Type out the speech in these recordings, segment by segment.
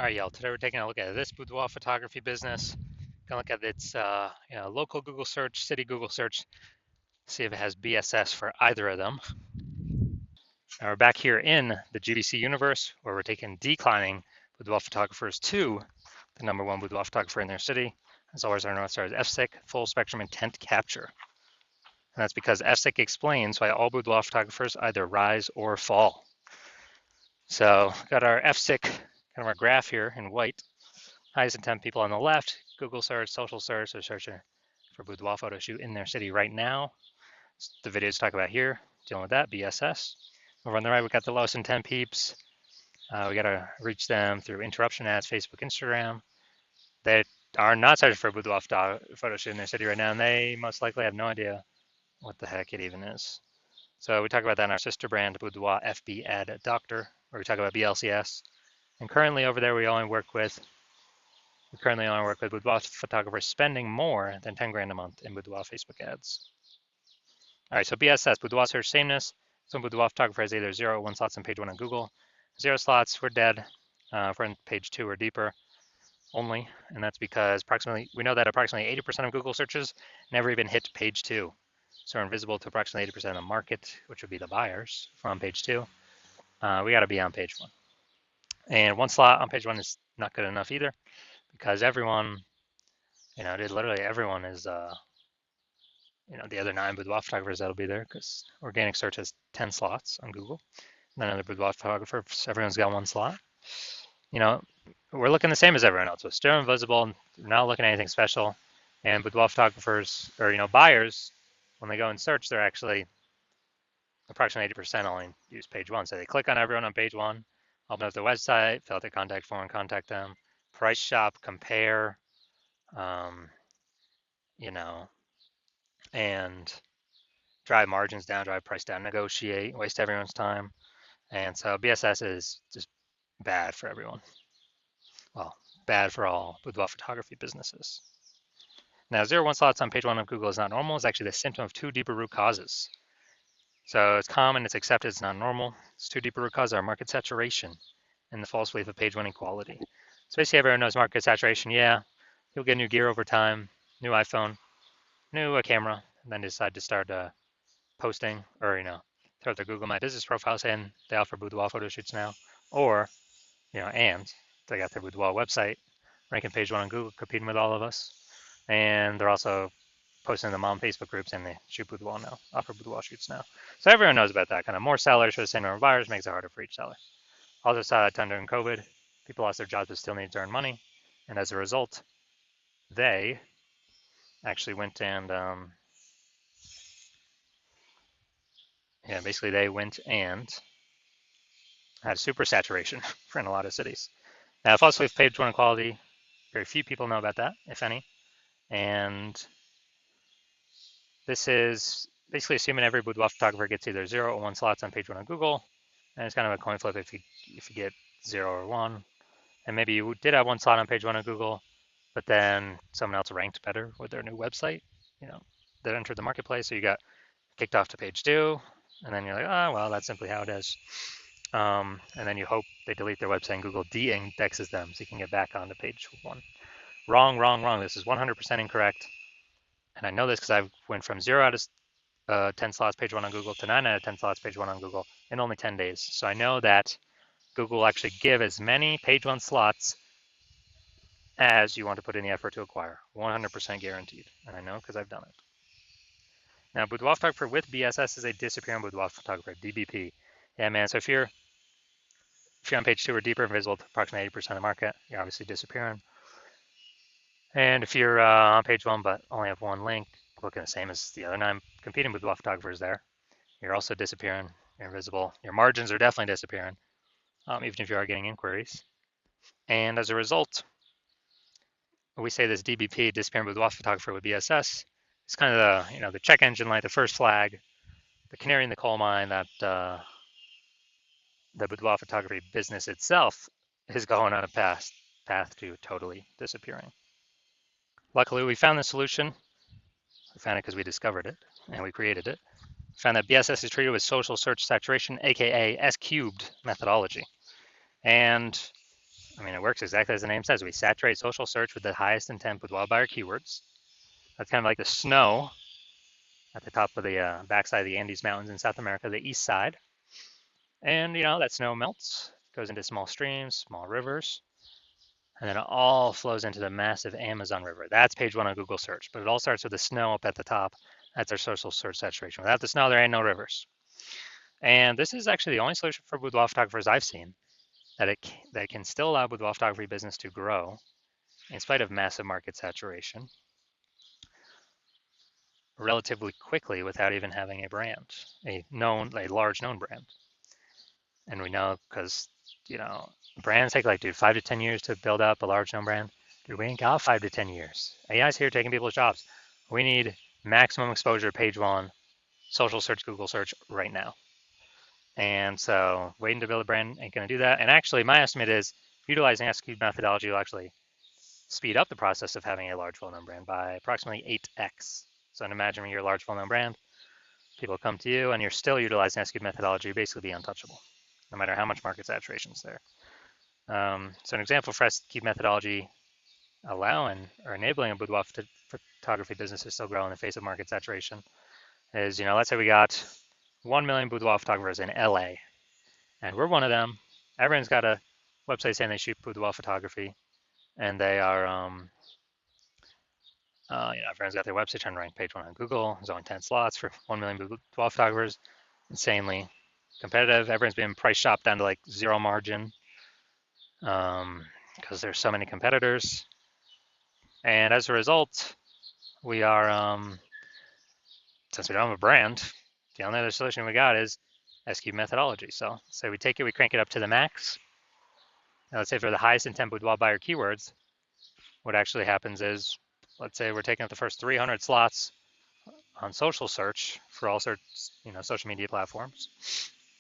All right, y'all. Today we're taking a look at this boudoir photography business. Gonna look at its local Google search, city Google search, see if it has BSS for either of them. Now we're back here in the GDC universe where we're taking declining boudoir photographers to the #1 boudoir photographer in their city. As always, our North Star is FSIC, full spectrum intent capture. And that's because FSIC explains why all boudoir photographers either rise or fall. So got our FSIC, kind of our graph here in white. Highest intent people on the left, Google search, social search, so searching for boudoir photo shoot in their city right now. The videos talk about here, dealing with that, BSS. Over on the right, we got the lowest intent peeps. We got to reach them through interruption ads, Facebook, Instagram. They are not searching for boudoir photo shoot in their city right now, and they most likely have no idea what the heck it even is. So we talk about that in our sister brand, Boudoir FB Ad Doctor, where we talk about BLCS. And currently over there, we currently only work with boudoir photographers spending more than 10 grand a month in boudoir Facebook ads. All right, so BSS, boudoir search sameness. Some boudoir photographer has either 0 or 1 slots on page 1 on Google. 0 slots, we're dead. If we're on page 2 or deeper only, and that's because we know that approximately 80% of Google searches never even hit page 2. So we're invisible to approximately 80% of the market, which would be the buyers from page 2. We got to be on page 1. And 1 slot on page 1 is not good enough either, because everyone, literally everyone is, the other 9 boudoir photographers that'll be there, because organic search has 10 slots on Google. And then other boudoir photographers, everyone's got 1 slot. We're looking the same as everyone else. We're still invisible, not looking at anything special. And boudoir photographers, or buyers, when they go and search, they're actually approximately 80% only use page 1. So they click on everyone on page 1, open up their website, fill out their contact form, contact them, price shop, compare, and drive margins down, drive price down, negotiate, waste everyone's time. And so BSS is just bad for everyone. Well, bad for all boudoir photography businesses. Now, 0 1 slots on page 1 of Google is not normal. It's actually the symptom of 2 deeper root causes. So it's common, it's accepted, it's not normal. It's 2 deeper root causes are market saturation and the false belief of page 1 equality. So basically everyone knows market saturation. Yeah, you'll get new gear over time, new iPhone, new camera, and then decide to start posting or, throw up their Google My Business profile saying they offer boudoir photo shoots now. Or, and they got their boudoir website ranking page 1 on Google, competing with all of us. And they're also posting them on Facebook groups and they shoot boudoir now, offer boudoir shoots now. So everyone knows about that. Kind of more sellers for the same number of buyers makes it harder for each seller. Also saw that during COVID, people lost their jobs but still need to earn money. And as a result, they actually went and, basically they went and had super saturation in a lot of cities. Now, false belief page 1 equality, very few people know about that, if any. And this is basically assuming every boudoir photographer gets either 0 or 1 slots on page 1 on Google. And it's kind of a coin flip if you get 0 or 1. And maybe you did have 1 slot on page 1 on Google, but then someone else ranked better with their new website, that entered the marketplace. So you got kicked off to page 2, and then you're like, oh, well, that's simply how it is. And then you hope they delete their website and Google de-indexes them so you can get back onto page 1. Wrong, wrong, wrong. This is 100% incorrect. And I know this because I went from 0 out of 10 slots page 1 on Google to 9 out of 10 slots page 1 on Google in only 10 days. So I know that Google will actually give as many page 1 slots as you want to put in the effort to acquire. 100% guaranteed. And I know because I've done it. Now, boudoir photographer with BSS is a disappearing boudoir photographer, DBP. Yeah, man. So if you're on page 2 or deeper, invisible to approximately 80% of the market, you're obviously disappearing. And if you're on page 1 but only have 1 link, looking the same as the other 9 competing boudoir photographers there, you're also disappearing. You're invisible. Your margins are definitely disappearing, even if you are getting inquiries. And as a result, we say this DBP, disappearing boudoir photographer with BSS, it's kind of the check engine light, the first flag, the canary in the coal mine that the boudoir photography business itself is going on a path to totally disappearing. Luckily, we found the solution. We found it because we discovered it and we created it. We found that BSS is treated with social search saturation, aka S cubed methodology. And I mean, it works exactly as the name says. We saturate social search with the highest intent boudoir buyer keywords. That's kind of like the snow at the top of the backside of the Andes Mountains in South America, the east side. And, that snow melts, goes into small streams, small rivers, and then it all flows into the massive Amazon River. That's page one on Google search, but it all starts with the snow up at the top. That's our social search saturation. Without the snow, there ain't no rivers. And this is actually the only solution for boudoir photographers I've seen that can still allow boudoir photography business to grow in spite of massive market saturation relatively quickly without even having a brand, a large known brand. And we know because, brands take 5 to 10 years to build up a large known brand. Dude, we ain't got 5 to 10 years. AI's here taking people's jobs. We need maximum exposure, page one, social search, Google search right now. And so waiting to build a brand ain't going to do that. And actually, my estimate is utilizing S-cubed methodology will actually speed up the process of having a large, well-known brand by approximately 8x. So imagine you're a large, well-known brand, people come to you, and you're still utilizing S-cubed methodology, you're basically be untouchable, no matter how much market saturation is there. So an example for S-cubed methodology allowing or enabling a boudoir photography business to still grow in the face of market saturation is, let's say we got 1 million boudoir photographers in LA, and we're one of them. Everyone's got a website saying they shoot boudoir photography, and they are, everyone's got their website trying to rank page one on Google. There's only 10 slots for 1 million boudoir photographers. Insanely competitive. Everyone's been price shopped down to zero margin because there's so many competitors. And as a result, we are, since we don't have a brand, the only other solution we got is S-cubed methodology. So say we take it, we crank it up to the max. Now let's say for the highest intent boudoir buyer keywords, what actually happens is, let's say we're taking up the first 300 slots on social search for all sorts, social media platforms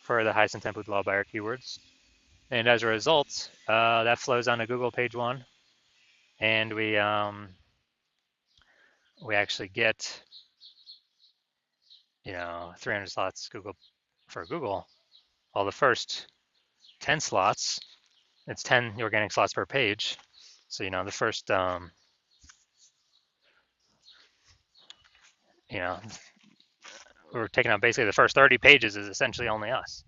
for the highest intent boudoir buyer keywords. And as a result, that flows onto Google page one, and we actually get 300 slots for Google. Well, the first 10 slots, it's 10 organic slots per page. So the first we're taking out basically the first 30 pages is essentially only us.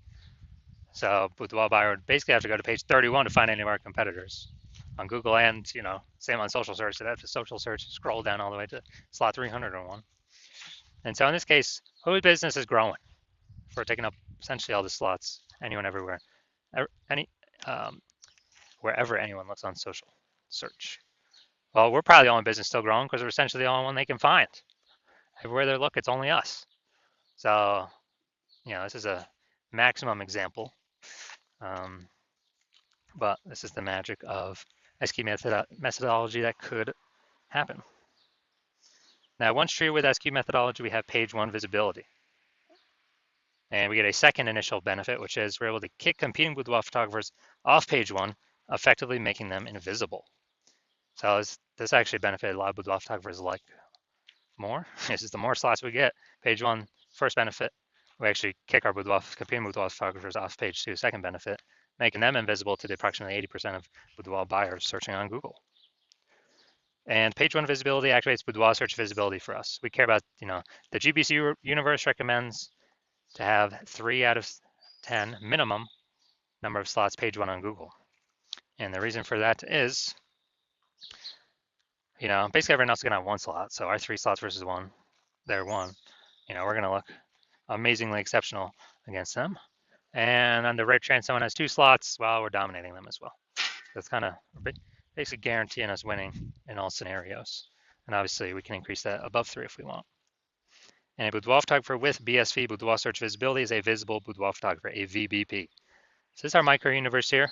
So boudoir buyer would basically have to go to page 31 to find any of our competitors on Google, and same on social search. So that's a social search, scroll down all the way to slot 301. And so in this case, whose business is growing? If we're taking up essentially all the slots, anyone, everywhere, wherever anyone looks on social search. Well, we're probably the only business still growing because we're essentially the only one they can find. Everywhere they look, it's only us. So, this is a maximum example, but this is the magic of S-cubed methodology that could happen. Now, once true with S-cubed methodology, we have page one visibility. And we get a second initial benefit, which is we're able to kick competing boudoir photographers off page one, effectively making them invisible. So this actually benefited a lot of boudoir photographers more. This is the more slots we get. Page one, first benefit, we actually kick our competing boudoir photographers off page two, second benefit, making them invisible to the approximately 80% of boudoir buyers searching on Google. And page one visibility activates boudoir search visibility for us. We care about, the GBC universe recommends to have 3 out of 10 minimum number of slots page one on Google. And the reason for that is, basically everyone else is going to have 1 slot. So our 3 slots versus 1, they're 1. We're going to look amazingly exceptional against them. And on the rare chance someone has 2 slots, well, we're dominating them as well. That's kind of basically guaranteeing us winning in all scenarios. And obviously we can increase that above 3 if we want. And a boudoir photographer with BSV, boudoir search visibility, is a visible boudoir photographer, a VBP. So this is our micro universe here.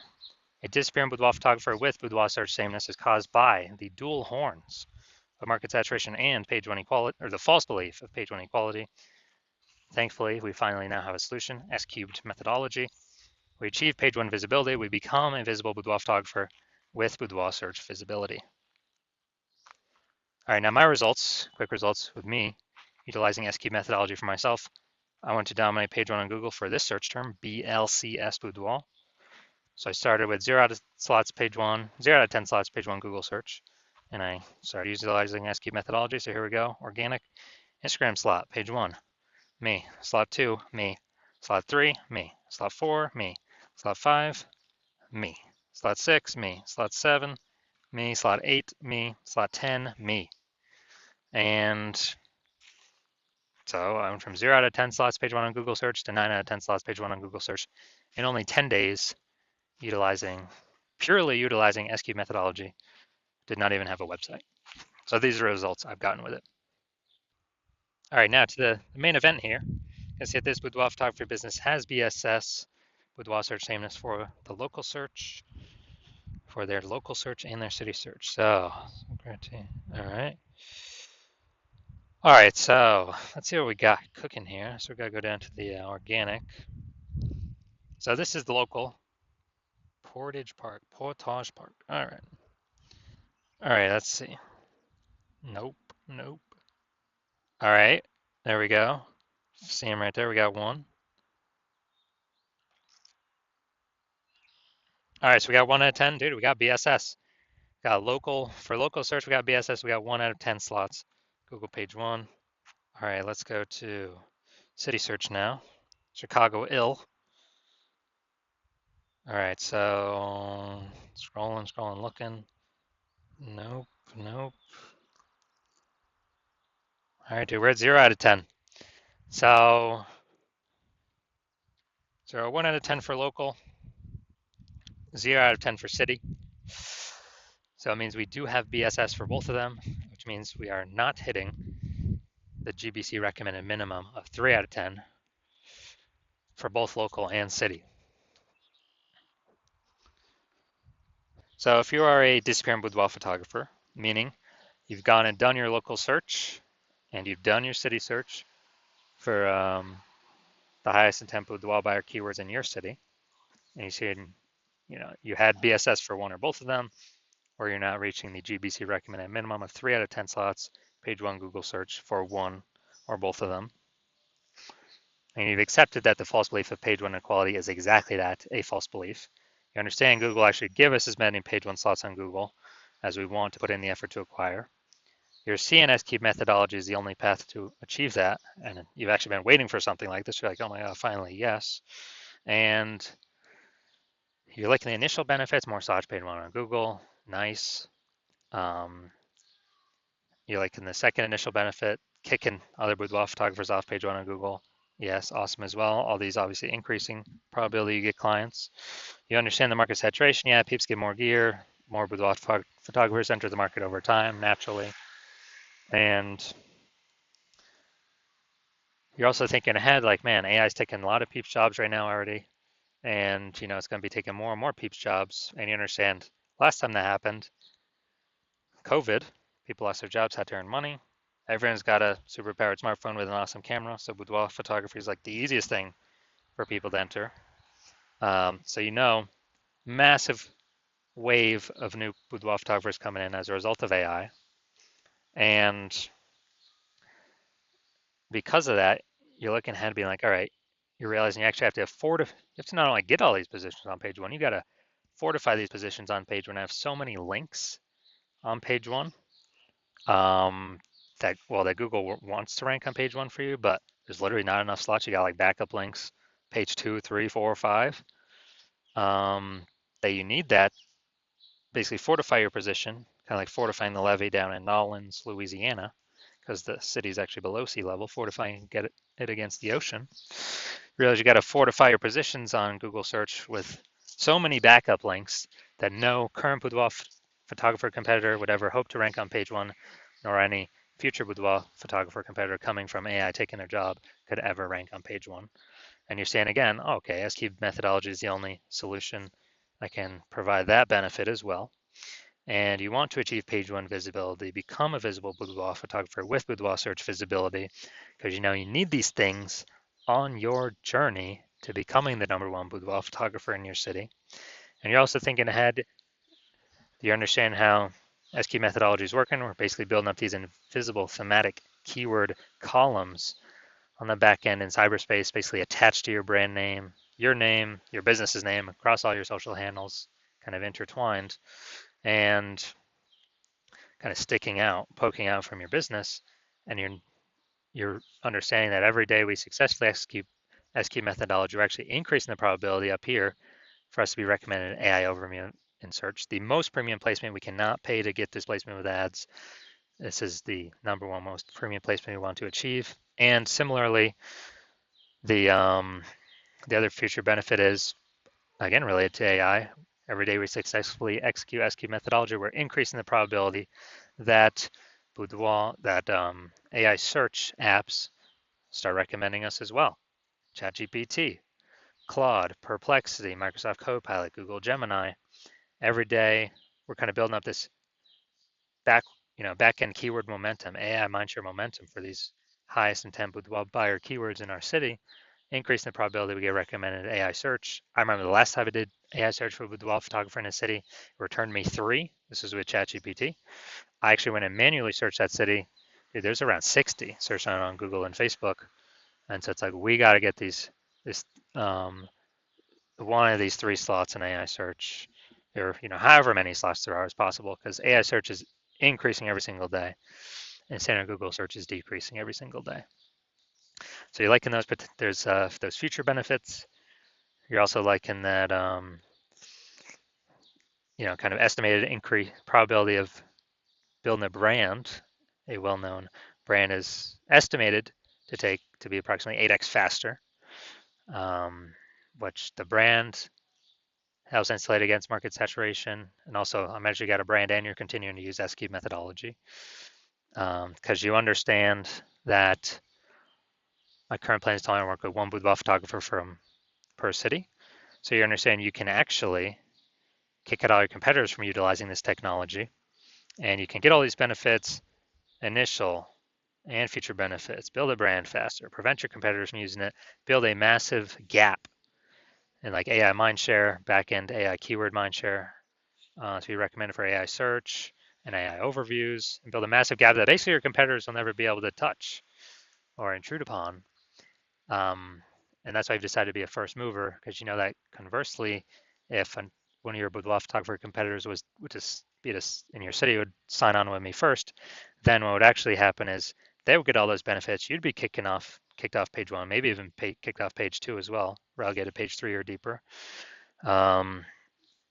A disappearing boudoir photographer with boudoir search sameness is caused by the dual horns of market saturation and page one equality, or the false belief of page one equality. Thankfully, we finally now have a solution, S-cubed methodology. We achieve page one visibility. We become a visible boudoir photographer with boudoir search visibility. All right, now my results, quick results with me, utilizing S-cubed methodology for myself. I want to dominate page one on Google for this search term, BLCS boudoir. So I started with 0 out of slots, page 1, 0 out of 10 slots, page 1 Google search. And I started utilizing SQ methodology. So here we go. Organic Instagram slot, page 1, me. Slot 2, me. Slot 3, me. Slot 4, me. Slot 5, me. Slot 6, me. Slot 7, me. Slot 8, me. Slot 10, me. And so I went from 0 out of 10 slots, page 1 on Google search to 9 out of 10 slots, page 1 on Google search in only 10 days, purely utilizing SQ methodology. Did not even have a website. So these are the results I've gotten with it. All right, now to the main event here. You can see that this boudoir photography business has BSS, boudoir search sameness for the local search, for their local search and their city search. So, all right. All right, so let's see what we got cooking here. So we gotta go down to the organic. So this is the local Portage Park. All right. All right, let's see. Nope. All right, there we go. See him right there. We got one. All right, so we got 1 out of 10. Dude, we got BSS. Got local, for local search, we got BSS. We got 1 out of 10 slots. Google page 1. All right, let's go to city search now. Chicago ill. All right, so scrolling, looking. Nope. All right, dude, we're at 0 out of 10. So 1 out of 10 for local, 0 out of 10 for city. So it means we do have BSS for both of them, which means we are not hitting the GBC recommended minimum of 3 out of 10 for both local and city. So if you are a disappearing boudoir photographer, meaning you've gone and done your local search and you've done your city search for the highest intent boudoir buyer keywords in your city, and you see, you had BSS for one or both of them, or you're not reaching the GBC recommended minimum of 3 out of 10 slots, page 1 Google search for one or both of them, and you've accepted that the false belief of page 1 inequality is exactly that, a false belief. You understand Google actually give us as many page 1 slots on Google as we want to put in the effort to acquire. Your CNS key methodology is the only path to achieve that, and you've actually been waiting for something like this. You're like, oh my God, finally, yes. And you're liking the initial benefits, more search page 1 on Google, nice. You're liking the second initial benefit, kicking other boudoir photographers off page 1 on Google. Yes, awesome as well. All these obviously increasing probability you get clients. You understand the market saturation. Yeah, peeps get more gear, more boudoir photographers enter the market over time, naturally. And you're also thinking ahead, like, man, AI is taking a lot of peeps jobs right now already. And, it's going to be taking more and more peeps jobs. And you understand, last time that happened, COVID, people lost their jobs, had to earn money. Everyone's got a super powered smartphone with an awesome camera. So boudoir photography is like the easiest thing for people to enter. So, massive wave of new boudoir photographers coming in as a result of AI. And because of that, you're looking ahead being like, all right, you're realizing you actually have to not only get all these positions on page 1, you got to fortify these positions on page 1. I have so many links on page 1 that Google wants to rank on page 1 for you, but there's literally not enough slots. You got like backup links, page 2, 3, 4, 5, that you need that basically fortify your position, kind of like fortifying the levee down in Nolens, Louisiana, because the city is actually below sea level, fortifying get it against the ocean. Realize you got to fortify your positions on Google search with so many backup links that no current boudoir photographer competitor would ever hope to rank on page 1, nor any future boudoir photographer competitor coming from AI taking their job could ever rank on page 1. And you're saying again, oh, okay, SQ methodology is the only solution that can provide that benefit as well. And you want to achieve page 1 visibility, become a visible boudoir photographer with boudoir search visibility, because you need these things on your journey to becoming the #1 boudoir photographer in your city. And you're also thinking ahead. Do you understand how SQ methodology is working? We're basically building up these invisible thematic keyword columns on the back end in cyberspace, basically attached to your brand name, your name, your business's name across all your social handles, kind of intertwined and kind of sticking out, poking out from your business, and you're understanding that every day we successfully execute methodology, we're actually increasing the probability up here for us to be recommended in AI overview in search. The most premium placement, we cannot pay to get this placement with ads. This is the number one most premium placement we want to achieve. And similarly, the other future benefit is, again, related to AI. Every day we successfully execute methodology, we're increasing the probability that Boudoir, that AI search apps start recommending us as well. ChatGPT, Claude, Perplexity, Microsoft Copilot, Google Gemini. Every day we're kind of building up this back end keyword momentum, AI mindshare momentum for these highest intent Boudoir buyer keywords in our city, increasing the probability we get recommended AI search. I remember the last time I did AI search for Boudoir photographer in a city, it returned me 3. This is with ChatGPT. I actually went and manually searched that city. Dude, there's around 60 searched on Google and Facebook. And so it's like, we got to get this one of these 3 slots in AI search, or however many slots there are as possible, because AI search is increasing every single day, and standard Google search is decreasing every single day. So you're liking those, but there's those future benefits. You're also liking that kind of estimated increase probability of building a brand. A well-known brand is estimated to be approximately 8x faster, which the brand helps insulate against market saturation. And also, I'm actually got a brand and you're continuing to use SQ methodology because you understand that my current plan is to only work with one boudoir photographer per city. So you understand you can actually kick out all your competitors from utilizing this technology, and you can get all these benefits, initial and future benefits, build a brand faster, prevent your competitors from using it, build a massive gap in like AI mindshare, backend AI keyword mindshare, to be recommended for AI search and AI overviews, and build a massive gap that basically your competitors will never be able to touch or intrude upon. And that's why I've decided to be a first mover, because you know that conversely, if one of your boudoir photographer competitors would just be in your city would sign on with me first, then what would actually happen is they would get all those benefits. You'd be kicked off page 1, maybe even kicked off page 2 as well, relegated to page 3 or deeper.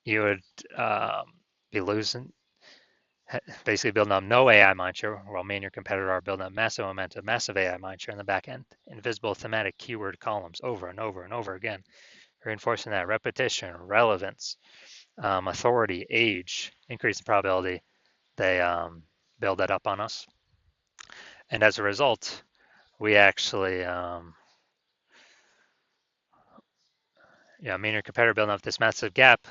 You would be losing, basically building up no AI mindshare, while me and your competitor are building up massive momentum, massive AI mindshare in the back end, invisible thematic keyword columns over and over and over again, reinforcing that repetition, relevance, authority, age, increase the probability they build that up on us. And as a result, we actually, me and your competitor building up this massive gap,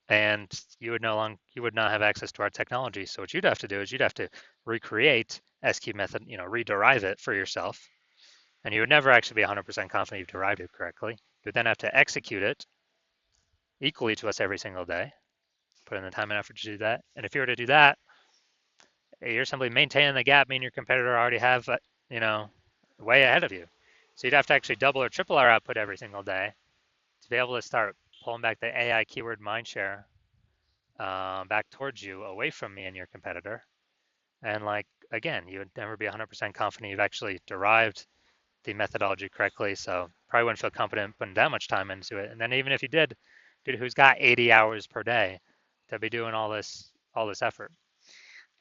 and you would not have access to our technology. So what you'd have to do is you'd have to recreate SQ method, rederive it for yourself, and you would never actually be 100% confident you've derived it correctly. You would then have to execute it equally to us every single day, put in the time and effort to do that. And if you were to do that, you're simply maintaining the gap, meaning your competitor already have, way ahead of you. So you'd have to actually double or triple our output every single day to be able to start pulling back the AI keyword mindshare back towards you, away from me and your competitor. And again, you would never be 100% confident you've actually derived the methodology correctly. So probably wouldn't feel confident putting that much time into it. And then even if you did, dude, who's got 80 hours per day to be doing all this effort?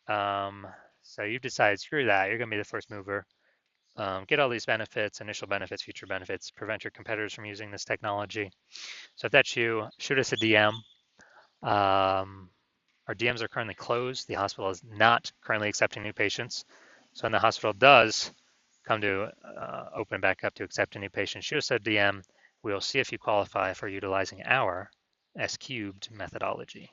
So you've decided, screw that. You're going to be the first mover. Get all these benefits, initial benefits, future benefits, prevent your competitors from using this technology. So if that's you, shoot us a DM. Our DMs are currently closed. The hospital is not currently accepting new patients. So when the hospital does come to open back up to accept a new patient, shoot us a DM. We will see if you qualify for utilizing our S cubed methodology.